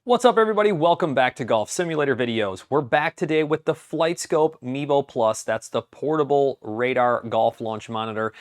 What's up, everybody? Welcome back to Golf Simulator videos. We're back today with the Flightscope Mevo Plus. That's the portable radar golf launch monitor.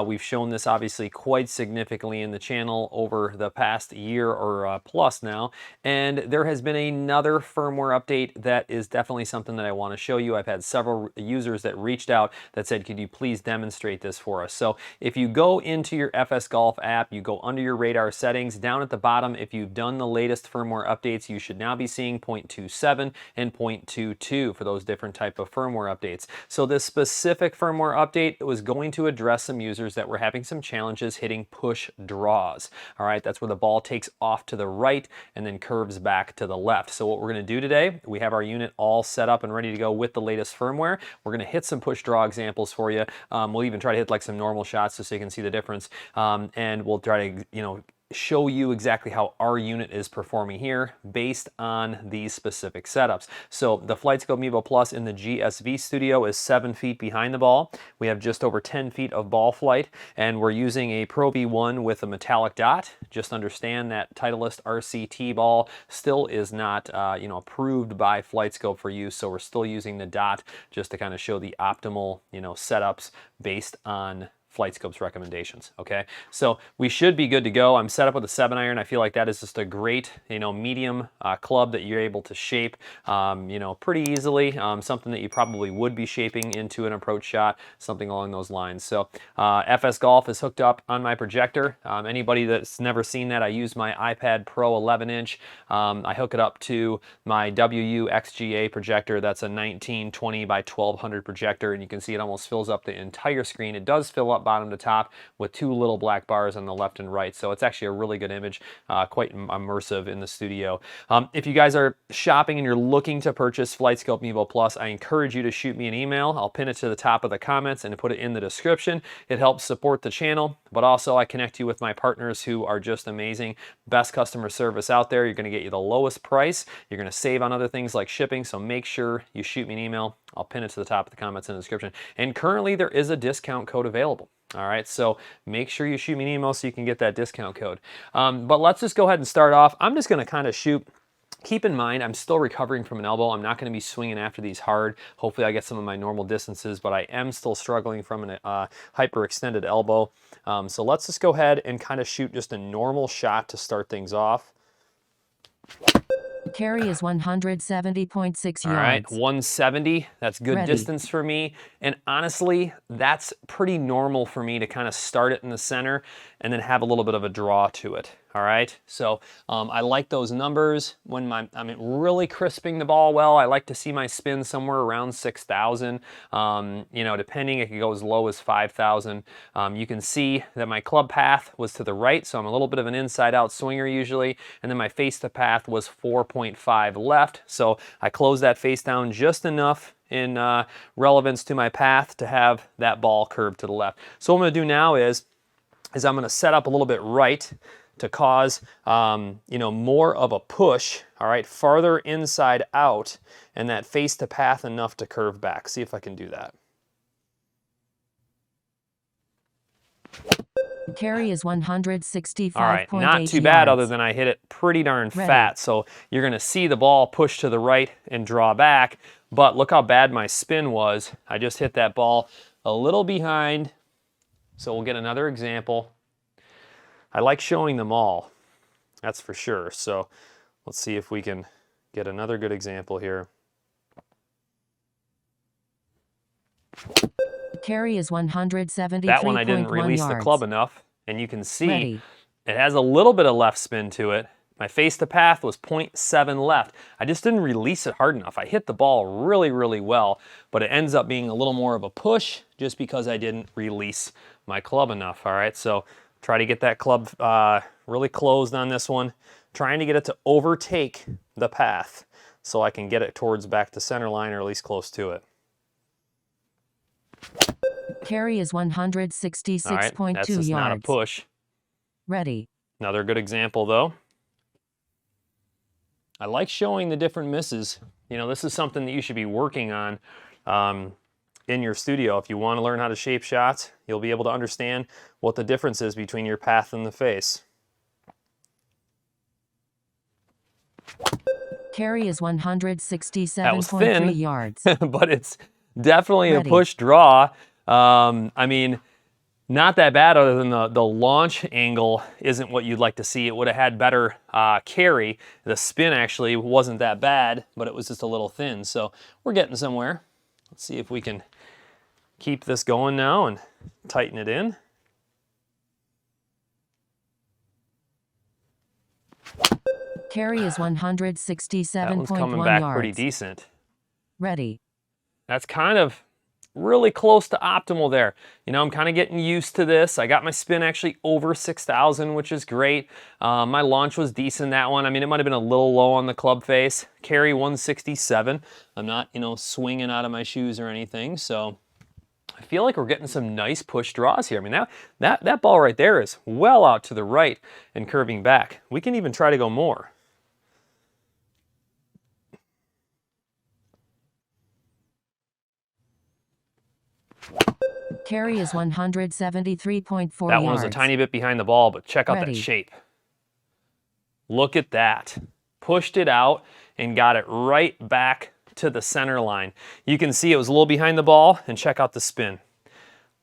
We've shown this obviously quite significantly in the channel over the past year or plus now, and there has been another firmware update that is definitely something that I want to show you. I've had several users that reached out that said, could you please demonstrate this for us? So if you go into your FS Golf app, you go under your radar settings, down at the bottom, if you've done the latest firmware updates, you should now be seeing 0.27 and 0.22 for those different type of firmware updates. So this specific firmware update was going to address some users that were having some challenges hitting push draws. All right, that's where the ball takes off to the right and then curves back to the left. So what we're going to do today, we have our unit all set up and ready to go with the latest firmware. We're going to hit some push draw examples for you. We'll even try to hit like some normal shots just so you can see the difference. And we'll try to, show you exactly how our unit is performing here based on these specific setups. So the Flightscope Mevo Plus in the GSV studio is 7 feet behind the ball. We have just over 10 feet of ball flight, and we're using a Pro V1 with a metallic dot. Just understand that Titleist RCT ball still is not approved by Flightscope for use, so we're still using the dot just to kind of show the optimal setups based on Flightscope's recommendations. Okay, so we should be good to go. I'm set up with a 7-iron. I feel like that is just a great, medium club that you're able to shape, pretty easily. Something that you probably would be shaping into an approach shot, something along those lines. So FS Golf is hooked up on my projector. Anybody that's never seen that, I use my iPad Pro 11-inch. I hook it up to my WU XGA projector. That's a 1920 by 1200 projector, and you can see it almost fills up the entire screen. It does fill up bottom to top with two little black bars on the left and right, so it's actually a really good image, quite immersive in the studio. If you guys are shopping and you're looking to purchase Flightscope Mevo Plus, I encourage you to shoot me an email. I'll pin it to the top of the comments and put it in the description. It helps support the channel, but also I connect you with my partners who are just amazing. Best customer service out there. You're going to get you the lowest price. You're going to save on other things like shipping, so make sure you shoot me an email. I'll pin it to the top of the comments in the description. And currently there is a discount code available. All right, so make sure you shoot me an email so you can get that discount code. But let's just go ahead and start off. I'm just going to kind of shoot. Keep in mind, I'm still recovering from an elbow. I'm not going to be swinging after these hard. Hopefully I get some of my normal distances, but I am still struggling from an hyperextended elbow. So let's just go ahead and kind of shoot just a normal shot to start things off. Carry is 170.6 yards. All right, 170, that's good distance for me. And honestly, that's pretty normal for me to kind of start it in the center and then have a little bit of a draw to it. All right, so I like those numbers. When I'm really crisping the ball well, I like to see my spin somewhere around 6,000. Depending, it can go as low as 5,000. You can see that my club path was to the right, so I'm a little bit of an inside-out swinger usually, and then my face to path was 4.5 left, so I closed that face down just enough in relevance to my path to have that ball curve to the left. So what I'm going to do now is I'm going to set up a little bit right to cause more of a push, all right, farther inside out, and that face to path enough to curve back. See if I can do that. Carry is 165.8 All right, not too bad other than I hit it pretty darn fat. So you're going to see the ball push to the right and draw back, but look how bad my spin was. I just hit that ball a little behind. So we'll get another example. I like showing them all, that's for sure. So let's see if we can get another good example here. Carry is 173.1 That one I didn't release yards. the club enough, and you can see it has a little bit of left spin to it. My face to path was 0.7 left. I just didn't release it hard enough. I hit the ball really, really well, but it ends up being a little more of a push just because I didn't release my club enough. All right, so try to get that club really closed on this one, trying to get it to overtake the path so I can get it towards back to center line or at least close to it. Carry is 166.2 right, that's just yards. Not a push. Ready. Another good example though. I like showing the different misses. This is something that you should be working on in your studio. If you want to learn how to shape shots, you'll be able to understand what the difference is between your path and the face. Carry is That was 167.3 thin, yards. but it's definitely a Ready. push draw. I mean, not that bad other than the launch angle isn't what you'd like to see. It would have had better carry. The spin actually wasn't that bad, but it was just a little thin. So we're getting somewhere. Let's see if we can keep this going now and tighten it in. Carry is That one's 167.1 coming back yards. pretty decent. Ready. That's kind of really close to optimal there. You know, I'm kind of getting used to this. I got my spin actually over 6,000, which is great. My launch was decent, that one. I mean, it might have been a little low on the club face. Carry 167. I'm not, you know, swinging out of my shoes or anything, so I feel like we're getting some nice push draws here. I mean, that ball right there is well out to the right and curving back. We can even try to go more. Carry is 173.4 That yards. one was a tiny bit behind the ball, but check out Ready. that shape. Look at that. Pushed it out and got it right back to the center line. You can see it was a little behind the ball, and check out the spin.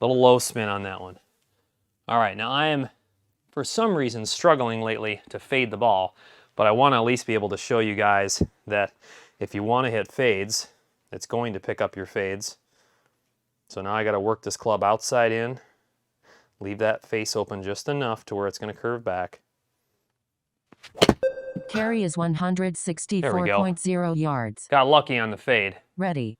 Little low spin on that one. All right, now I am, for some reason, struggling lately to fade the ball, but I want to at least be able to show you guys that if you want to hit fades, it's going to pick up your fades. So now I got to work this club outside in, leave that face open just enough to where it's going to curve back. Carry is 164.0 yards. Got lucky on the fade. Ready.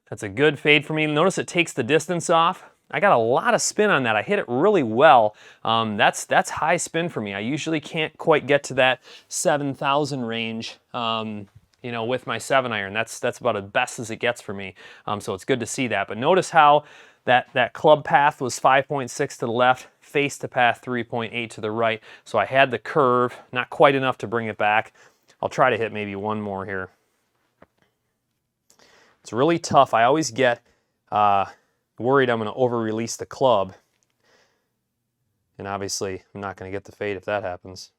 That's a good fade for me. Notice it takes the distance off. I got a lot of spin on that. I hit it really well. That's high spin for me. I usually can't quite get to that 7,000 range. You know, with my 7-iron, that's about as best as it gets for me. So it's good to see that. But notice how that club path was 5.6 to the left, face to path 3.8 to the right. So I had the curve, not quite enough to bring it back. I'll try to hit maybe one more here. It's really tough. I always get worried I'm going to over-release the club. And obviously, I'm not going to get the fade if that happens.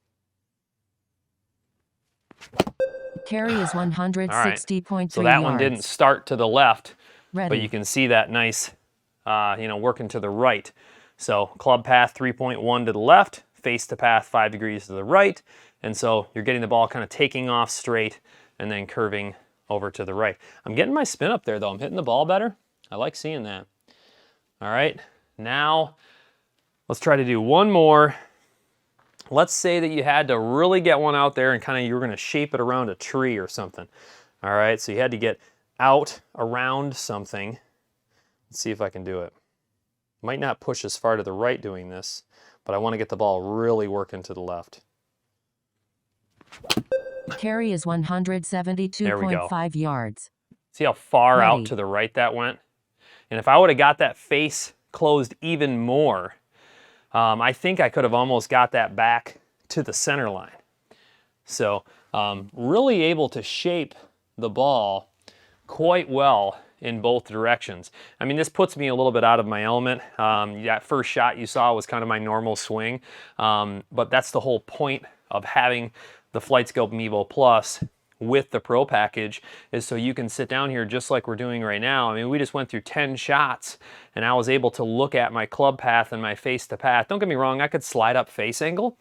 Carry is 160.3 yards. So that one didn't start to the left, Ready. but you can see that nice, you know, working to the right. So club path 3.1 to the left, face to path 5 degrees to the right, and so you're getting the ball kind of taking off straight and then curving over to the right. I'm getting my spin up there though. I'm hitting the ball better. I like seeing that. All right, now let's try to do one more. Let's say that you had to really get one out there and kind of you were going to shape it around a tree or something. All right, so you had to get out around something. Let's see if I can do it. Might not push as far to the right doing this, but I want to get the ball really working to the left. Carry is 172.5 yards. See how far Ready. out to the right that went? And if I would have got that face closed even more, I think I could have almost got that back to the center line. So really able to shape the ball quite well in both directions. I mean, this puts me a little bit out of my element. That first shot you saw was kind of my normal swing, but that's the whole point of having the Flightscope Mevo Plus with the Pro package, is so you can sit down here just like we're doing right now. I mean, we just went through 10 shots and I was able to look at my club path and my face to path. Don't get me wrong, I could slide up face angle,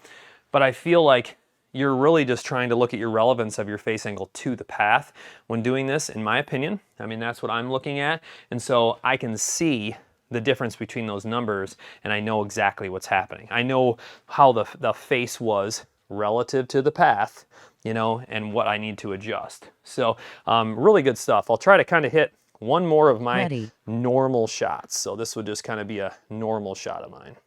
but I feel like you're really just trying to look at your relevance of your face angle to the path when doing this, in my opinion. I mean, that's what I'm looking at. And so I can see the difference between those numbers and I know exactly what's happening. I know how the face was relative to the path, you know, and what I need to adjust. So really good stuff. I'll try to kind of hit one more of my Ready. normal shots. So this would just kind of be a normal shot of mine.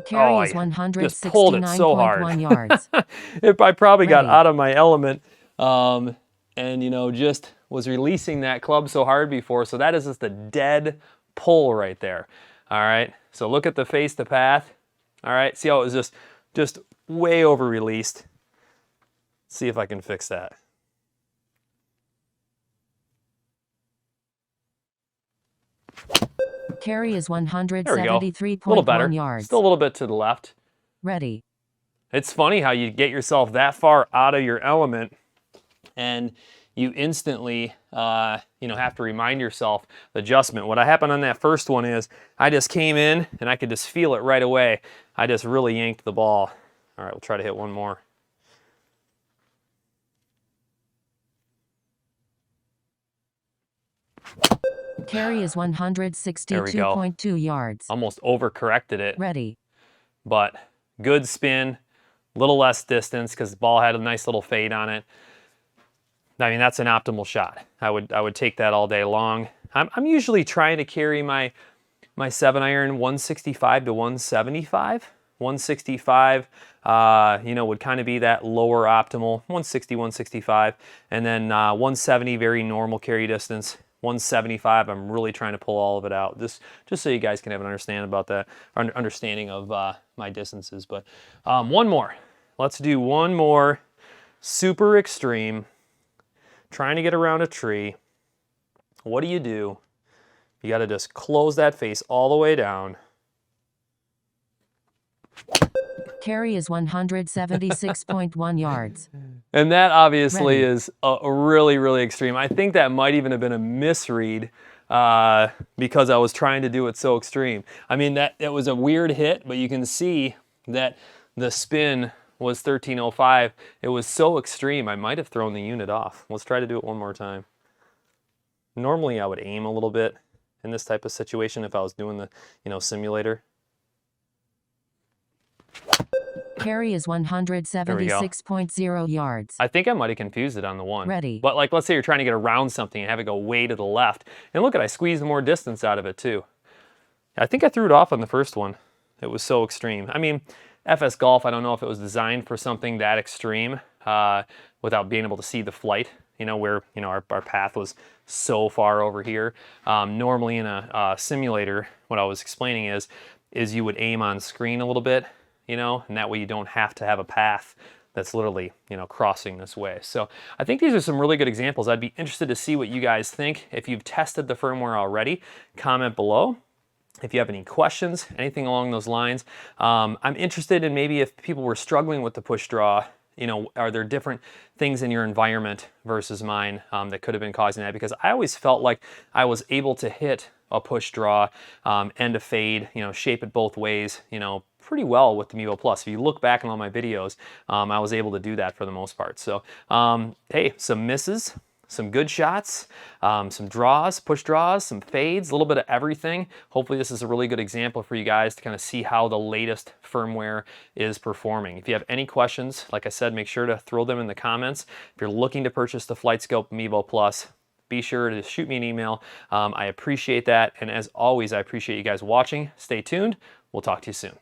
Carry is just pulled it so hard. 169.1 yards. I probably got Ready. out of my element and, you know, just was releasing that club so hard before. So that is just a dead pull right there. All right, so look at the face to path. All right, see how it was just way over released. See if I can fix that. Carry is There we go. A little better. 173.1 yards. Still a little bit to the left. Ready. It's funny how you get yourself that far out of your element and you instantly, you know, have to remind yourself the adjustment. What happened on that first one is I just came in and I could just feel it right away. I just really yanked the ball. All right, we'll try to hit one more. Carry is 162.2 yards. Almost overcorrected it. Ready. But good spin, little less distance because the ball had a nice little fade on it. I mean, that's an optimal shot. I would take that all day long. I'm usually trying to carry my 7-iron 165 to 175. 165, you know, would kind of be that lower optimal, 160, 165, and then 170, very normal carry distance. 175, I'm really trying to pull all of it out, just so you guys can have an understanding of my distances. But one more. Let's do one more super extreme. Trying to get around a tree. What do? You got to just close that face all the way down. Carry is 176.1 yards. And that obviously is a really, really extreme. I think that might even have been a misread because I was trying to do it so extreme. I mean, that was a weird hit, but you can see that the spin was 1305. It was so extreme, I might have thrown the unit off. Let's try to do it one more time. Normally, I would aim a little bit in this type of situation if I was doing the, you know, simulator. Carry is 176.0 yards. I think I might have confused it on the one. Ready. But like, let's say you're trying to get around something and have it go way to the left. And look at, I squeezed more distance out of it too. I think I threw it off on the first one. It was so extreme. I mean, FS Golf, I don't know if it was designed for something that extreme without being able to see the flight, you know, where, you know, our path was so far over here. Normally in a simulator, what I was explaining is you would aim on screen a little bit, you know, and that way you don't have to have a path that's literally, you know, crossing this way. So I think these are some really good examples. I'd be interested to see what you guys think. If you've tested the firmware already, comment below. If you have any questions, anything along those lines. I'm interested in maybe if people were struggling with the push draw, you know, are there different things in your environment versus mine that could have been causing that? Because I always felt like I was able to hit a push draw and a fade, you know, shape it both ways, you know, pretty well with the Mevo Plus. If you look back on all my videos, I was able to do that for the most part. So, hey, some misses, some good shots, some draws, push draws, some fades, a little bit of everything. Hopefully this is a really good example for you guys to kind of see how the latest firmware is performing. If you have any questions, like I said, make sure to throw them in the comments. If you're looking to purchase the Flightscope Mevo Plus, be sure to shoot me an email. I appreciate that. And as always, I appreciate you guys watching. Stay tuned. We'll talk to you soon.